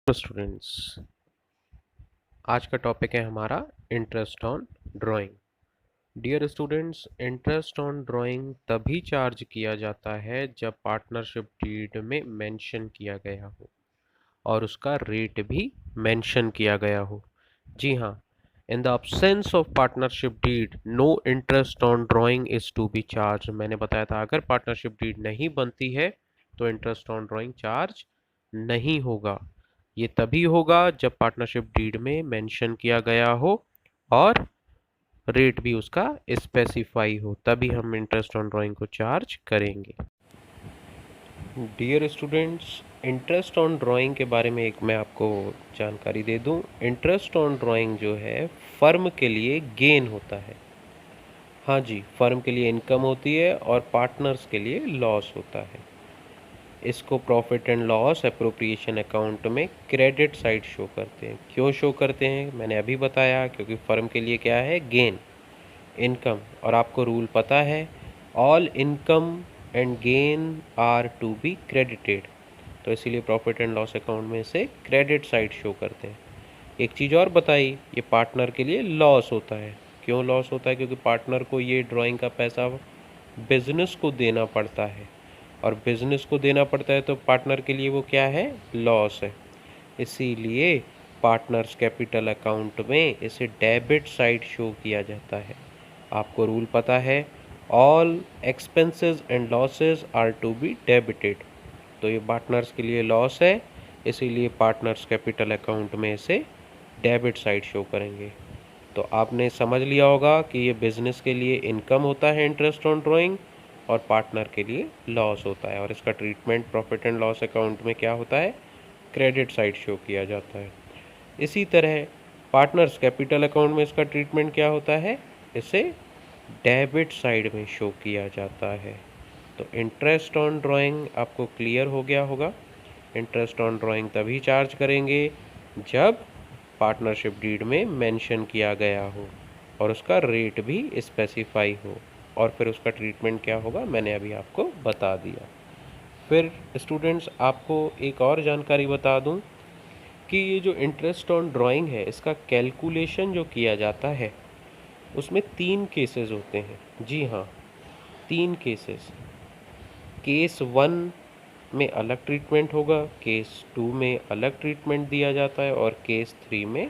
तो स्टूडेंट्स, आज का टॉपिक है हमारा interest on drawing. Dear students, interest on drawing तभी चार्ज किया जाता है जब पार्टनरशिप डीड में मेंशन किया गया हो और उसका रेट भी मेंशन किया गया हो। जी हाँ, in the absence of partnership deed no interest on drawing is to be charge. मैंने बताया था अगर पार्टनरशिप डीड नहीं बनती है तो इंटरेस्ट ऑन ड्राइंग चार्ज नहीं होगा। ये तभी होगा जब पार्टनरशिप डीड में मेंशन किया गया हो और रेट भी उसका स्पेसिफाई हो, तभी हम इंटरेस्ट ऑन ड्राइंग को चार्ज करेंगे। Dear students, interest on drawing के बारे में एक मैं आपको जानकारी दे दूं। इंटरेस्ट ऑन ड्राइंग जो है फर्म के लिए गेन होता है। हाँ जी, फर्म के लिए इनकम होती है और पार्टनर्स के लिए लॉस होता है। इसको profit and loss appropriation account में क्रेडिट साइड शो करते हैं। क्यों शो करते हैं मैंने अभी बताया, क्योंकि फर्म के लिए क्या है, गेन, इनकम। और आपको रूल पता है, all income and gain are to be credited. तो इसीलिए प्रॉफिट एंड लॉस अकाउंट में से क्रेडिट साइड शो करते हैं। एक चीज़ और बताई, ये पार्टनर के लिए लॉस होता है। क्यों लॉस होता है? क्योंकि पार्टनर को ये ड्राइंग का पैसा बिजनेस को देना पड़ता है और बिजनेस को देना पड़ता है तो पार्टनर के लिए वो क्या है, लॉस है। इसीलिए पार्टनर्स कैपिटल अकाउंट में इसे डेबिट साइड शो किया जाता है। आपको रूल पता है, all expenses and losses are to be debited. तो ये पार्टनर्स के लिए लॉस है, इसीलिए पार्टनर्स कैपिटल अकाउंट में इसे डेबिट साइड शो करेंगे। तो आपने समझ लिया होगा कि ये बिजनेस के लिए इनकम होता है इंटरेस्ट ऑन ड्राइंग, और पार्टनर के लिए लॉस होता है, और इसका treatment profit and loss account में क्या होता है, क्रेडिट साइड शो किया जाता है। इसी तरह पार्टनर्स कैपिटल अकाउंट में इसका ट्रीटमेंट क्या होता है, इसे डेबिट साइड में शो किया जाता है। तो इंटरेस्ट ऑन ड्राइंग आपको क्लियर हो गया होगा। इंटरेस्ट ऑन ड्राइंग तभी चार्ज करेंगे जब पार्टनरशिप डीड में मेंशन किया गया हो और उसका रेट भी स्पेसिफाई हो, और फिर उसका ट्रीटमेंट क्या होगा मैंने अभी आपको बता दिया। फिर स्टूडेंट्स, आपको एक और जानकारी बता दूं कि ये जो इंटरेस्ट ऑन ड्राइंग है इसका कैलकुलेशन जो किया जाता है उसमें 3 केसेस होते हैं। जी हाँ, 3 केसेस। केस 1 में अलग ट्रीटमेंट होगा, केस 2 में अलग ट्रीटमेंट दिया जाता है और केस 3 में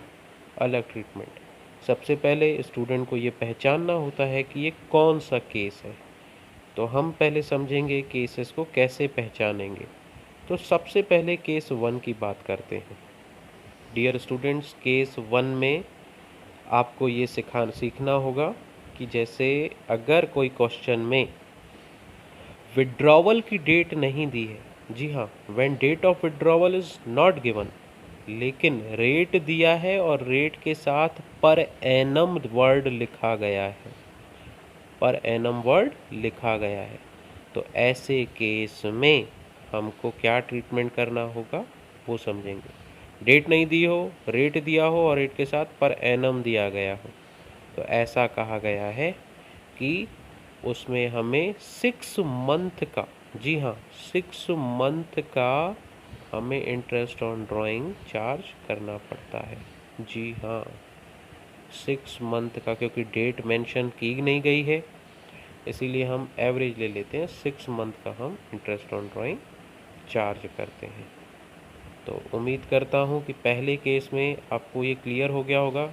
अलग ट्रीटमेंट। सबसे पहले स्टूडेंट को ये पहचानना होता है कि ये कौन सा केस है। तो हम पहले समझेंगे केसेस को कैसे पहचानेंगे। तो सबसे पहले केस 1 की बात करते हैं। डियर स्टूडेंट्स, केस 1 में आपको ये सीखना होगा कि जैसे अगर कोई क्वेश्चन में विड्रॉवल की डेट नहीं दी है, जी हाँ, when date of withdrawal is not given, लेकिन रेट दिया है और रेट के साथ पर एनम वर्ड लिखा गया है, पर एनम वर्ड लिखा गया है, तो ऐसे केस में हमको क्या ट्रीटमेंट करना होगा वो समझेंगे। डेट नहीं दी हो, रेट दिया हो और रेट के साथ पर एनम दिया गया हो, तो ऐसा कहा गया है कि उसमें हमें 6 मंथ का, जी हाँ, 6 मंथ का हमें इंटरेस्ट ऑन ड्राइंग चार्ज करना पड़ता है। जी हाँ, 6 मंथ का, क्योंकि डेट मेंशन की नहीं गई है इसीलिए हम एवरेज ले लेते हैं। 6 मंथ का हम इंटरेस्ट ऑन ड्राइंग चार्ज करते हैं। तो उम्मीद करता हूँ कि पहले केस में आपको ये क्लियर हो गया होगा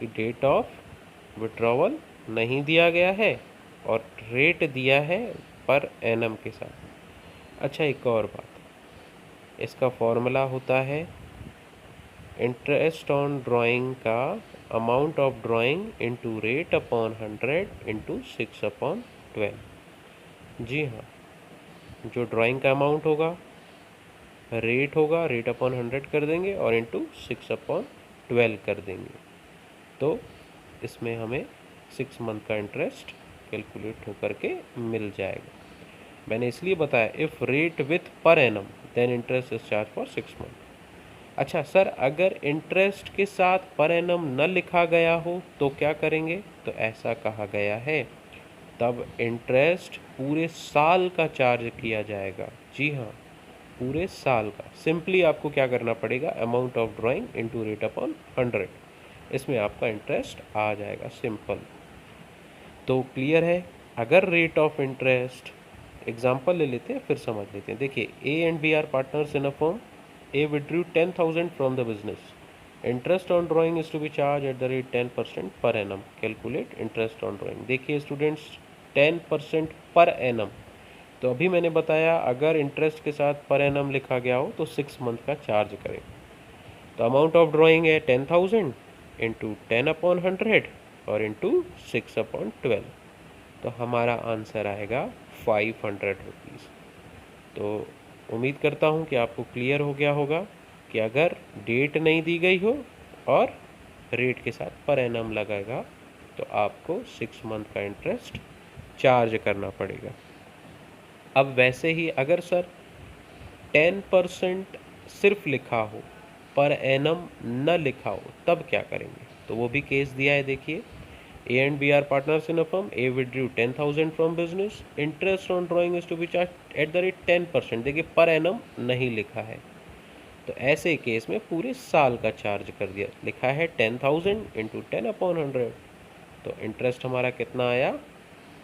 कि डेट ऑफ विड्रॉवल नहीं दिया गया है और रेट दिया है पर एनम के साथ। अच्छा, एक और बात, इसका फॉर्मूला होता है इंटरेस्ट ऑन ड्राइंग का amount of drawing into rate upon 100 into 6 upon 12। जी हाँ, जो ड्राइंग का अमाउंट होगा, रेट होगा, रेट अपॉन 100 कर देंगे और इंटू 6 अपॉन 12 कर देंगे, तो इसमें हमें 6 मंथ का इंटरेस्ट कैलकुलेट होकर के मिल जाएगा। मैंने इसलिए बताया, if rate with per annum then interest is charge for 6 month. अच्छा सर, अगर इंटरेस्ट के साथ पर एनम न लिखा गया हो तो क्या करेंगे? तो ऐसा कहा गया है, तब इंटरेस्ट पूरे साल का चार्ज किया जाएगा। जी हाँ, पूरे साल का। सिंपली आपको क्या करना पड़ेगा, amount of drawing into rate upon 100, इसमें आपका इंटरेस्ट आ जाएगा, सिंपल। तो क्लियर है। अगर रेट ऑफ इंटरेस्ट, एग्जाम्पल ले लेते हैं फिर समझ लेते हैं। देखिए, A and B are partners in a firm. A withdrew 10,000 from the business. Interest on drawing is to be charge at the rate 10% per annum. Calculate interest on drawing. देखिए students, 10% per annum, तो अभी मैंने बताया अगर interest के साथ per annum लिखा गया हो तो 6 मंथ का चार्ज करें। तो अमाउंट ऑफ ड्राइंग है 10,000 इंटू 10/100 और इंटू 6/12, तो हमारा आंसर आएगा 500 रुपीज़। तो उम्मीद करता हूँ कि आपको क्लियर हो गया होगा कि अगर डेट नहीं दी गई हो और रेट के साथ पर एनम लगेगा तो आपको 6 मंथ का इंटरेस्ट चार्ज करना पड़ेगा। अब वैसे ही अगर सर 10% सिर्फ लिखा हो, पर एनम न लिखा हो, तब क्या करेंगे? तो वो भी केस दिया है। देखिए, A and B are partners in a firm. A withdrew 10,000 from business. Interest on drawing is to be charge at the rate 10%। देखिए, पर एनम नहीं लिखा है, तो ऐसे केस में पूरे साल का चार्ज कर दिया। लिखा है 10,000 इंटू 10/100, तो इंटरेस्ट हमारा कितना आया,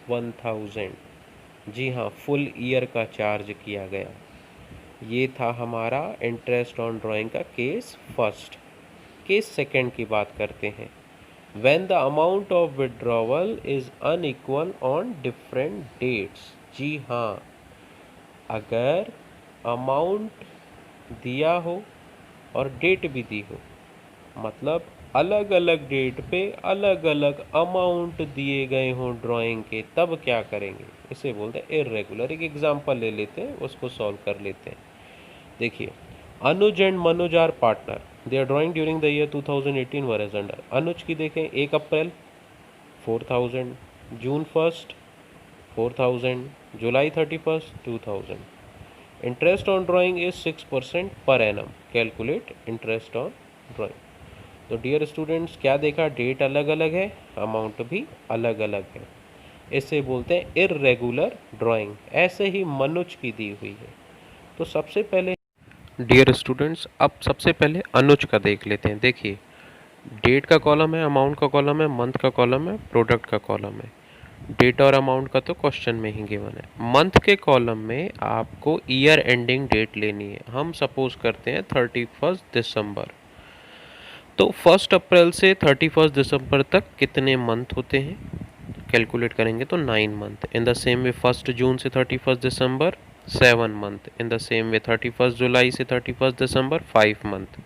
1,000। जी हाँ, फुल ईयर का चार्ज किया गया। ये था हमारा इंटरेस्ट ऑन ड्राइंग का केस फर्स्ट। केस सेकंड की बात करते हैं। When the amount of withdrawal is unequal on different dates. जी हाँ, अगर अमाउंट दिया हो और डेट भी दी हो, मतलब अलग अलग डेट पे अलग अलग अमाउंट दिए गए हों ड्राइंग के, तब क्या करेंगे? इसे बोलते हैं इर्रेगुलर। एक एग्जांपल ले लेते हैं, उसको सॉल्व कर लेते हैं। देखिए, Anuj and Manoj are partner. They are drawing during the year 2018 were as under. Anuj की देखें 1 अप्रैल 4,000, जून 1 4,000, जुलाई 31 2,000। Interest on drawing is 6% per annum. Calculate interest on drawing. तो डियर स्टूडेंट्स, क्या देखा, डेट अलग अलग है, अमाउंट भी अलग अलग है। इसे बोलते हैं इर्रेगुलर ड्राइंग। ऐसे ही मनुज की दी हुई है। तो सबसे पहले डियर स्टूडेंट्स, अब सबसे पहले अनुज का देख लेते हैं। देखिए, डेट का कॉलम है, अमाउंट का कॉलम है, मंथ का कॉलम है, प्रोडक्ट का कॉलम है। डेट और अमाउंट का तो क्वेश्चन में ही गिवन है। मंथ के कॉलम में आपको ईयर एंडिंग डेट लेनी है। हम सपोज करते हैं 31 दिसंबर। तो 1 अप्रैल से 31 दिसंबर तक कितने मंथ होते हैं? कैलकुलेट करेंगे तो 9 month. In the same way 1 जून से 31 दिसंबर 7 month. In the same way 31 जुलाई से 31 दिसंबर 5 मंथ।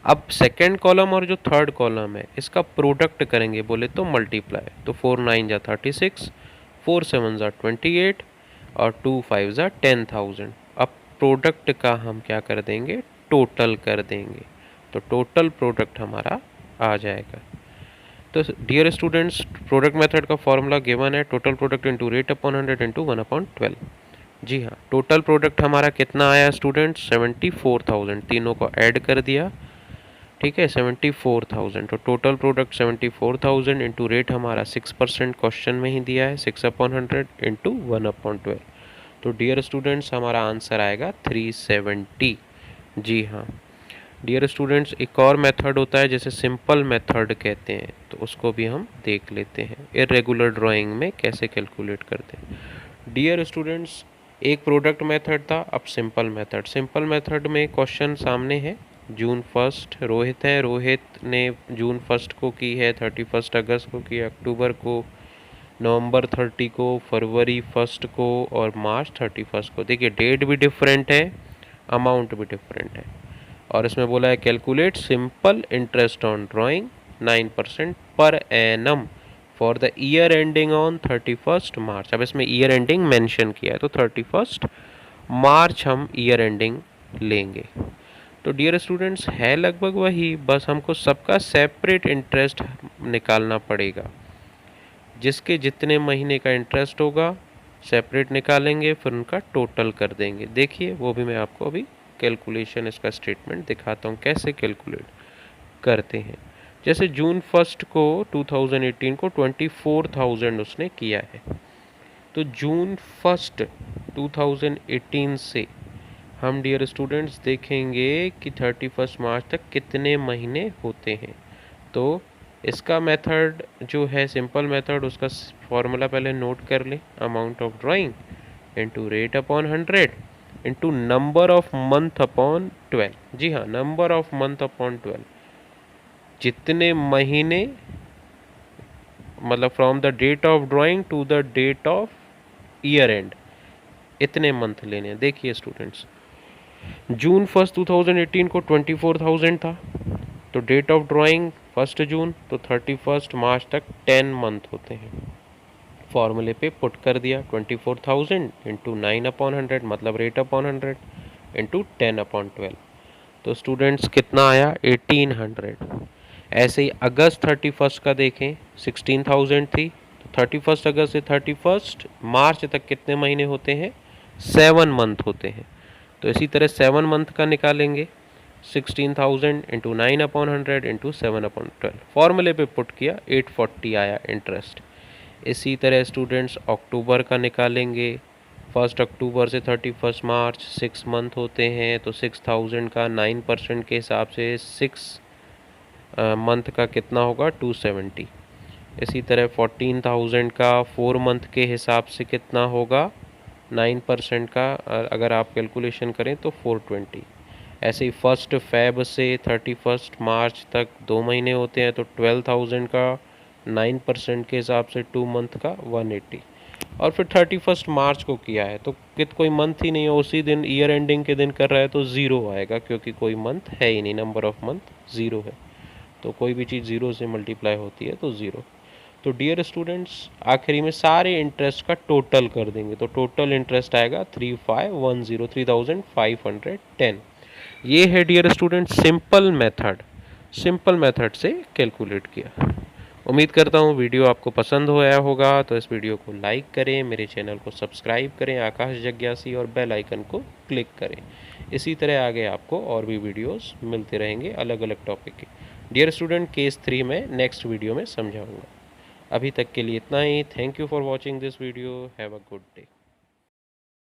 अब सेकेंड कॉलम और जो थर्ड कॉलम है, इसका प्रोडक्ट करेंगे बोले तो मल्टीप्लाई। तो 4 9 जा 36, 4 7 जा 28 और 2 5 जा 10,000। अब प्रोडक्ट का हम क्या कर देंगे, टोटल कर देंगे। तो टोटल प्रोडक्ट हमारा आ जाएगा। तो डियर स्टूडेंट्स, प्रोडक्ट मेथड का फॉर्मूला गिवन है, total product into rate upon 100 into 1/12। जी हाँ, टोटल प्रोडक्ट हमारा कितना आया स्टूडेंट्स, 74,000। तीनों को ऐड कर दिया, ठीक है, 74,000। तो टोटल प्रोडक्ट 74,000 इंटू रेट हमारा 6% क्वेश्चन में ही दिया है, 6/100 इंटू 1/12। तो डियर स्टूडेंट्स, हमारा आंसर आएगा 370। जी हाँ डियर स्टूडेंट्स, एक और मेथड होता है जिसे सिंपल मेथड कहते हैं, तो उसको भी हम देख लेते हैं। इर्रेगुलर ड्राइंग में कैसे कैलकुलेट करते हैं। डियर स्टूडेंट्स, एक प्रोडक्ट मेथड था, अब सिंपल मेथड। सिंपल मेथड में क्वेश्चन सामने है। जून 1 रोहित है, रोहित ने जून 1 को की है, 31 अगस्त को की, अक्टूबर को, नवंबर 30 को, फरवरी 1 को और मार्च 31 को। देखिए, डेट भी डिफरेंट है, अमाउंट भी डिफरेंट है। और इसमें बोला है calculate simple interest on drawing 9% per annum for the year ending on 31 मार्च। अब इसमें ईयर एंडिंग मेंशन किया है, तो 31 मार्च हम ईयर एंडिंग लेंगे। तो डियर स्टूडेंट्स, है लगभग वही, बस हमको सबका सेपरेट इंटरेस्ट निकालना पड़ेगा। जिसके जितने महीने का इंटरेस्ट होगा सेपरेट निकालेंगे, फिर उनका टोटल कर देंगे। देखिए, वो भी मैं आपको अभी कैलकुलेशन, इसका स्टेटमेंट दिखाता हूँ कैसे कैलकुलेट करते हैं। जैसे जून 1 को 2018 को 24,000 उसने किया है, तो जून 1 2018 से हम डियर स्टूडेंट्स देखेंगे कि 31 मार्च तक कितने महीने होते हैं। तो इसका मेथड जो है सिंपल मेथड, उसका फॉर्मूला पहले नोट कर लें। Amount of drawing into rate upon 100 into number of month upon 12। जी हाँ, नंबर ऑफ मंथ अपॉन 12, जितने महीने, मतलब from the date of drawing to the date of year end, इतने मंथ लेने हैं। देखिए स्टूडेंट्स, जून 1 2018 को 24,000 था, तो डेट ऑफ ड्राइंग 1 जून, तो 31 मार्च तक 10 मंथ होते हैं। फॉर्मूले पे पुट कर दिया, 24,000 इंटू 9/100 मतलब रेट अपॉन 100 इंटू 10/12। तो स्टूडेंट्स कितना आया, 1800। ऐसे ही अगस्त 31 का देखें, 16,000 थी, तो 31 अगस्त से 31 मार्च तक कितने महीने होते हैं, 7 मंथ होते हैं। तो इसी तरह 7 मंथ का निकालेंगे, 16,000 इंटू 9/100 इंटू 7/12। फॉर्मूले पे पुट किया, 840 आया इंटरेस्ट। इसी तरह स्टूडेंट्स अक्टूबर का निकालेंगे, 1 अक्टूबर से 31 मार्च 6 मंथ होते हैं, तो 6,000 का 9% के हिसाब से 6 मंथ का कितना होगा, 270। इसी तरह 14,000 का 4 मंथ के हिसाब से कितना होगा, 9% का अगर आप कैलकुलेशन करें तो 420। ऐसे ही 1 फेब से 31 मार्च तक 2 महीने होते हैं, तो 12,000 का 9% के हिसाब से 2 मंथ का 180। और फिर 31 मार्च को किया है, तो कोई मंथ ही नहीं है, उसी दिन ईयर एंडिंग के दिन कर रहा है, तो ज़ीरो आएगा, क्योंकि कोई मंथ है ही नहीं, नंबर ऑफ मंथ ज़ीरो है। तो कोई भी चीज़ ज़ीरो से मल्टीप्लाई होती है तो ज़ीरो। तो डियर स्टूडेंट्स, आखिरी में सारे इंटरेस्ट का टोटल कर देंगे, तो टोटल इंटरेस्ट आएगा 3510। ये है डियर स्टूडेंट सिंपल मेथड से कैलकुलेट किया। उम्मीद करता हूँ वीडियो आपको पसंद आया होगा, तो इस वीडियो को लाइक करें, मेरे चैनल को सब्सक्राइब करें आकाश जिज्ञासी, और बेल आइकन को क्लिक करें। इसी तरह आगे आपको और भी वीडियोस मिलते रहेंगे अलग अलग टॉपिक के। डियर स्टूडेंट, केस 3 में नेक्स्ट वीडियो में समझाऊंगा। अभी तक के लिए इतना ही। Thank you for watching this video. Have a good day.